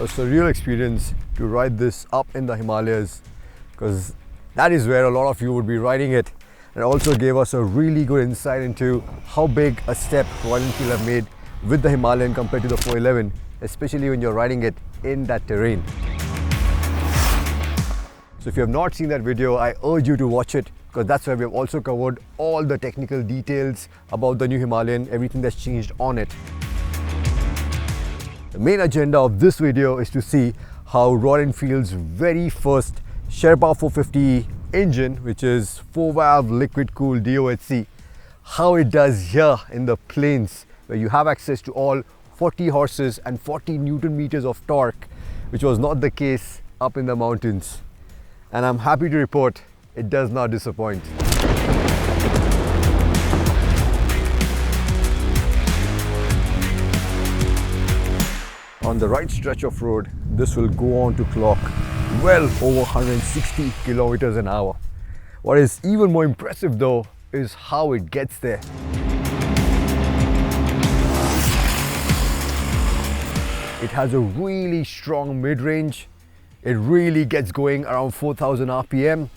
a surreal experience to ride this up in the Himalayas, because that is where a lot of you would be riding it. And it also gave us a really good insight into how big a step Royal Enfield have made with the Himalayan compared to the 411, especially when you're riding it in that terrain. So if you have not seen that video, I urge you to watch it, because that's where we have also covered all the technical details about the new Himalayan, everything that's changed on it. The main agenda of this video is to see how Royal Enfield's very first Sherpa 450 engine, which is 4-valve liquid-cooled DOHC, how it does here in the plains, where you have access to all 40 horses and 40 Newton meters of torque, which was not the case up in the mountains. And I'm happy to report it does not disappoint. On the right stretch of road, this will go on to clock well over 160 kilometers an hour. What is even more impressive though is how it gets there. It has a really strong mid-range. It really gets going around 4,000 RPM,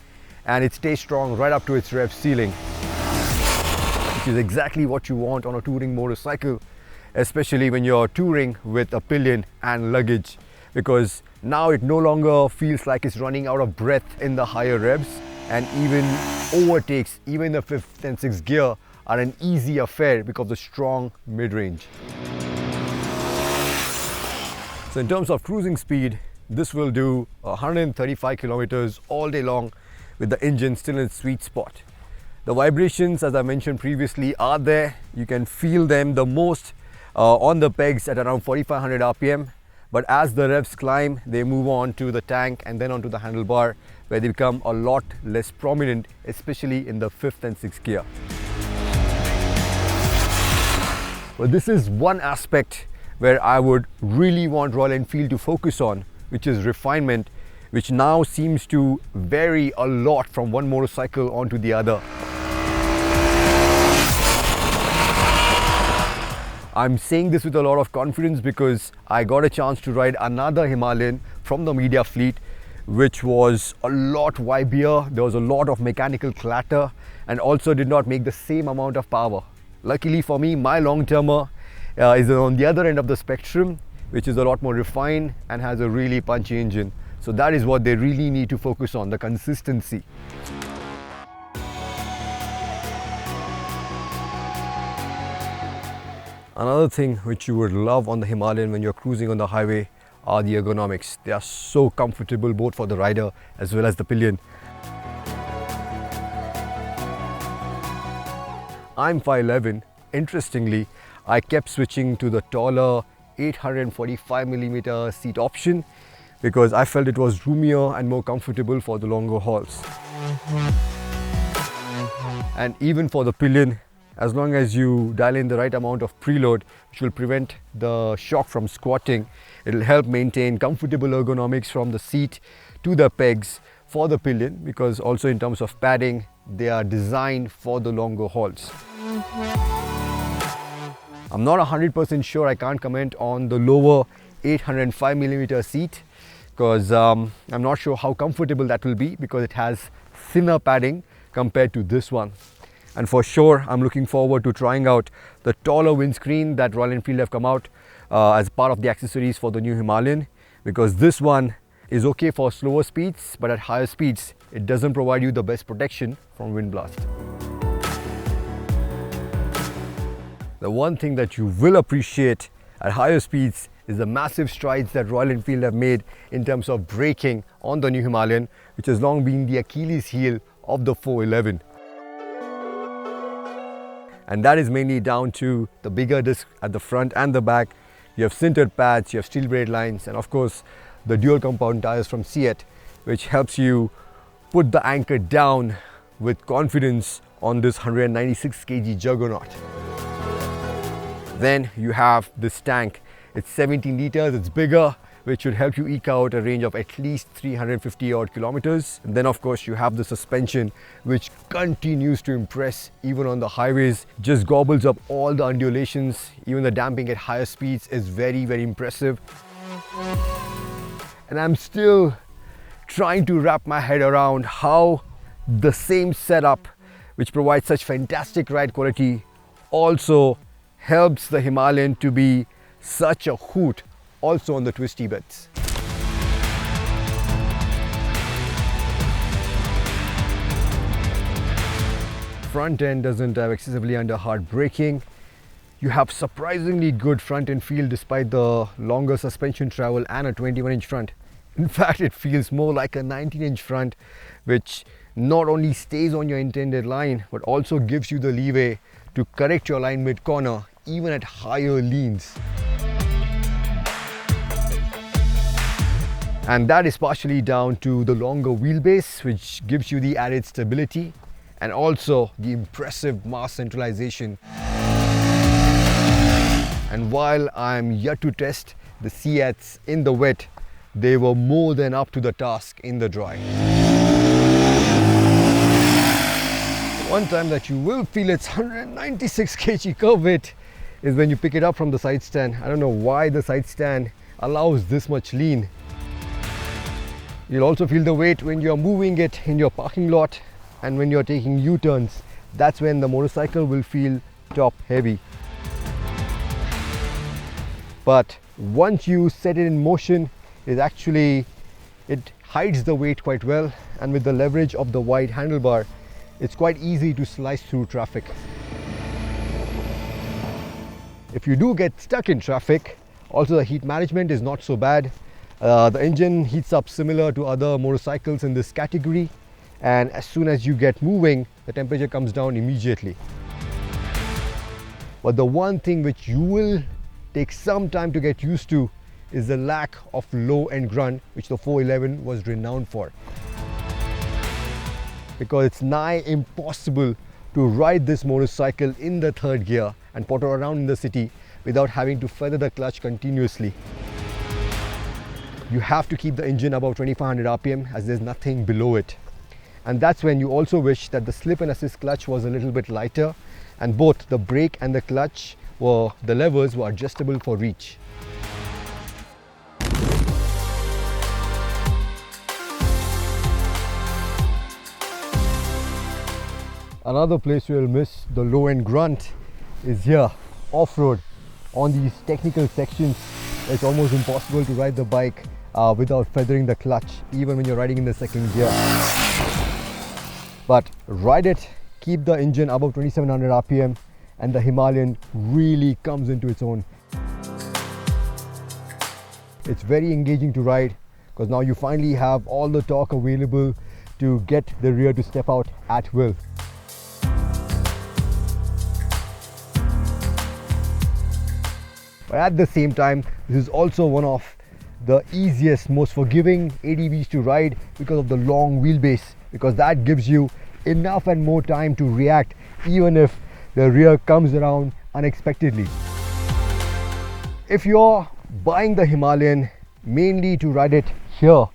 and it stays strong right up to its rev ceiling, which is exactly what you want on a touring motorcycle, especially when you're touring with a pillion and luggage, because now it no longer feels like it's running out of breath in the higher revs, and even overtakes, even the 5th and 6th gear, are an easy affair because of the strong mid-range. So in terms of cruising speed, this will do 135 kilometers all day long with the engine still in its sweet spot. The vibrations, as I mentioned previously, are there. You can feel them the most on the pegs at around 4,500 RPM. But as the revs climb, they move on to the tank and then onto the handlebar, where they become a lot less prominent, especially in the 5th and 6th gear. But this is one aspect where I would really want Royal Enfield to focus on, which is refinement, which now seems to vary a lot from one motorcycle onto the other. I'm saying this with a lot of confidence because I got a chance to ride another Himalayan from the media fleet, which was a lot vibier. There was a lot of mechanical clatter and also did not make the same amount of power. Luckily for me, my long-termer is on the other end of the spectrum, which is a lot more refined and has a really punchy engine. So that is what they really need to focus on, the consistency. Another thing which you would love on the Himalayan when you're cruising on the highway are the ergonomics. They are so comfortable both for the rider as well as the pillion. I'm 5'11". Interestingly, I kept switching to the taller 845mm seat option because I felt it was roomier and more comfortable for the longer hauls. And even for the pillion, as long as you dial in the right amount of preload, which will prevent the shock from squatting, it will help maintain comfortable ergonomics from the seat to the pegs for the pillion, because also in terms of padding, they are designed for the longer hauls. I'm not 100% sure, I can't comment on the lower 805mm seat, because I'm not sure how comfortable that will be, because it has thinner padding compared to this one. And for sure, I'm looking forward to trying out the taller windscreen that Royal Enfield have come out as part of the accessories for the new Himalayan, because this one is okay for slower speeds, but at higher speeds, it doesn't provide you the best protection from wind blast. The one thing that you will appreciate at higher speeds is the massive strides that Royal Enfield have made in terms of braking on the new Himalayan, which has long been the Achilles heel of the 411. And that is mainly down to the bigger disc at the front and the back. You have sintered pads, you have steel braid lines, and of course the dual compound tires from Seat, which helps you put the anchor down with confidence on this 196 kg juggernaut. Then you have this tank. It's 17 liters, it's bigger, which should help you eke out a range of at least 350 odd kilometers. And then of course you have the suspension, which continues to impress even on the highways. Just gobbles up all the undulations. Even the damping at higher speeds is very, very impressive. and I'm still trying to wrap my head around how the same setup, which provides such fantastic ride quality, also helps the Himalayan to be such a hoot also on the twisty bits. Front end doesn't have excessively under hard braking. You have surprisingly good front end feel despite the longer suspension travel and a 21-inch front. In fact, it feels more like a 19-inch front, which not only stays on your intended line but also gives you the leeway to correct your line mid-corner even at higher leans. And that is partially down to the longer wheelbase, which gives you the added stability, and also the impressive mass centralization. And while I'm yet to test the Seats in the wet, they were more than up to the task in the dry. One time that you will feel its 196 kg curve weight is when you pick it up from the side stand. I don't know why the side stand allows this much lean. You'll also feel the weight when you're moving it in your parking lot and when you're taking U-turns. That's when the motorcycle will feel top heavy. But once you set it in motion, it hides the weight quite well, and with the leverage of the wide handlebar, it's quite easy to slice through traffic. If you do get stuck in traffic, also the heat management is not so bad. The engine heats up similar to other motorcycles in this category, and as soon as you get moving, the temperature comes down immediately. But the one thing which you will take some time to get used to is the lack of low end grunt, which the 411 was renowned for. Because it's nigh impossible to ride this motorcycle in the third gear and potter around in the city without having to feather the clutch continuously. You have to keep the engine above 2500 RPM as there's nothing below it. And that's when you also wish that the slip and assist clutch was a little bit lighter, and both the brake and the clutch the levers were adjustable for reach. Another place you'll miss the low end grunt is here, off-road. On these technical sections, it's almost impossible to ride the bike without feathering the clutch, even when you're riding in the second gear. But ride it, keep the engine above 2700 RPM, and the Himalayan really comes into its own. It's very engaging to ride because now you finally have all the torque available to get the rear to step out at will. But at the same time, this is also one of the easiest, most forgiving ADVs to ride because of the long wheelbase, because that gives you enough and more time to react even if the rear comes around unexpectedly. If you're buying the Himalayan mainly to ride it here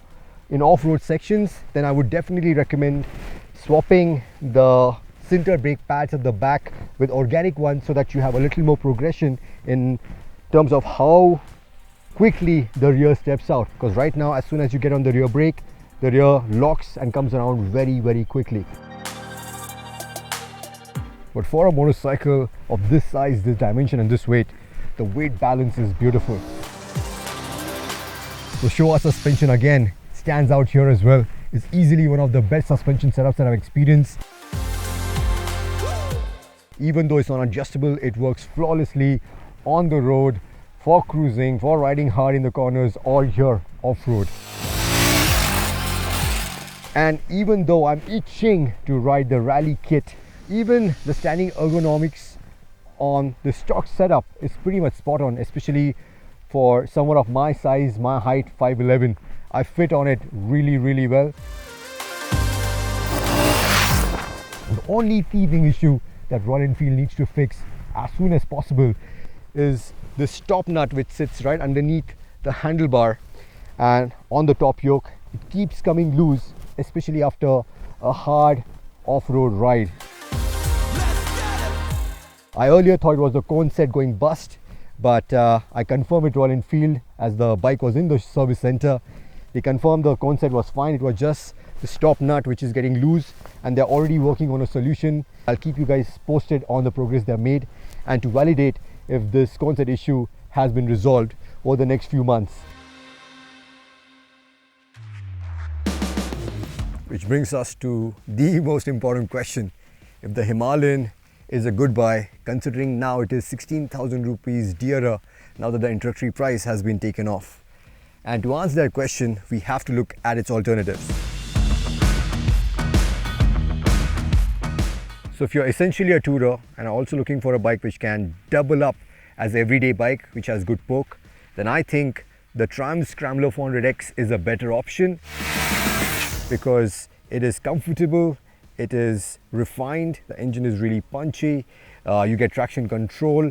in off-road sections, then I would definitely recommend swapping the sintered brake pads at the back with organic ones so that you have a little more progression in terms of how quickly the rear steps out, because right now as soon as you get on the rear brake, the rear locks and comes around very, very quickly. But for a motorcycle of this size, this dimension and this weight, the weight balance is beautiful. The Showa suspension again stands out here as well. It's easily one of the best suspension setups that I've experienced. Even though it's not adjustable, it works flawlessly on the road, for cruising, for riding hard in the corners, or here off-road. And even though I'm itching to ride the rally kit, even the standing ergonomics on the stock setup is pretty much spot on, especially for someone of my size, my height, 5'11". I fit on it really, really well. The only teething issue that Royal Enfield needs to fix as soon as possible is this top nut, which sits right underneath the handlebar and on the top yoke. It keeps coming loose, especially after a hard off-road ride. I earlier thought it was the cone set going bust, but I confirmed with Royal Enfield as the bike was in the service center, They confirmed the cone set was fine. It was just the stop nut which is getting loose, and they're already working on a solution. I'll keep you guys posted on the progress they've made and to validate if this cone set issue has been resolved over the next few months. Which brings us to the most important question. If the Himalayan is a good buy, considering now it is 16,000 rupees dearer now that the introductory price has been taken off. And to answer that question, we have to look at its alternatives. So if you're essentially a tourer and are also looking for a bike which can double up as an everyday bike, which has good poke, then I think the Triumph Scrambler 400X is a better option because it is comfortable, it is refined, the engine is really punchy, you get traction control,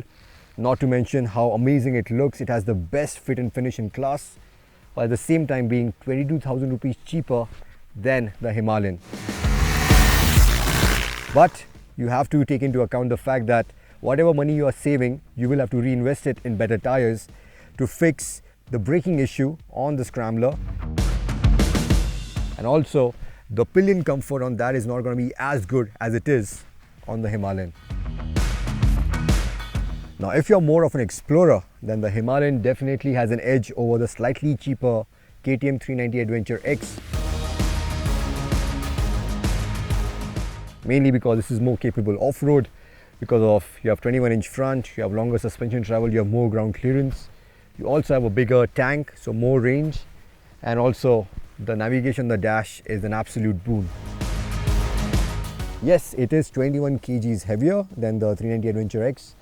not to mention how amazing it looks. It has the best fit and finish in class, while at the same time being 22,000 rupees cheaper than the Himalayan. But you have to take into account the fact that whatever money you are saving, you will have to reinvest it in better tires to fix the braking issue on the Scrambler. And also, the pillion comfort on that is not going to be as good as it is on the Himalayan. Now, if you're more of an explorer, then the Himalayan definitely has an edge over the slightly cheaper KTM 390 Adventure X. Mainly because this is more capable off-road, because of you have 21-inch front, you have longer suspension travel, you have more ground clearance. You also have a bigger tank, so more range, and also the navigation on the dash is an absolute boon. Yes, it is 21 kgs heavier than the 390 Adventure X,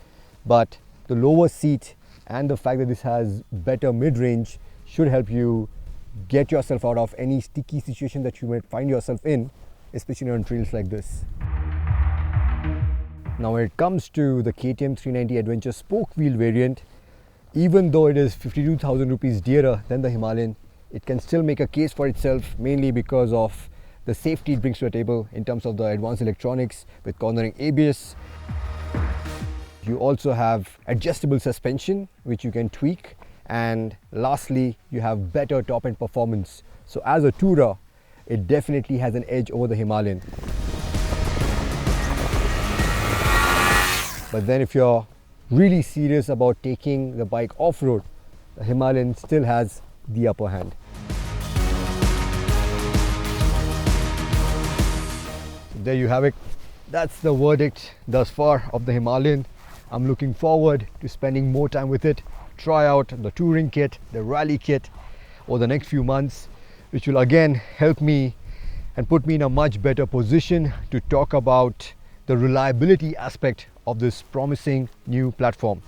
but the lower seat and the fact that this has better mid-range should help you get yourself out of any sticky situation that you might find yourself in, especially on trails like this. Now when it comes to the KTM 390 Adventure spoke wheel variant, even though it is 52,000 rupees dearer than the Himalayan, it can still make a case for itself, mainly because of the safety it brings to the table in terms of the advanced electronics with cornering ABS. You also have adjustable suspension which you can tweak, and lastly you have better top end performance. So as a tourer, it definitely has an edge over the Himalayan. But then if you're really serious about taking the bike off-road, the Himalayan still has the upper hand. So there you have it. That's the verdict thus far of the Himalayan. I'm looking forward to spending more time with it, try out the touring kit, the rally kit over the next few months, which will again help me and put me in a much better position to talk about the reliability aspect of this promising new platform.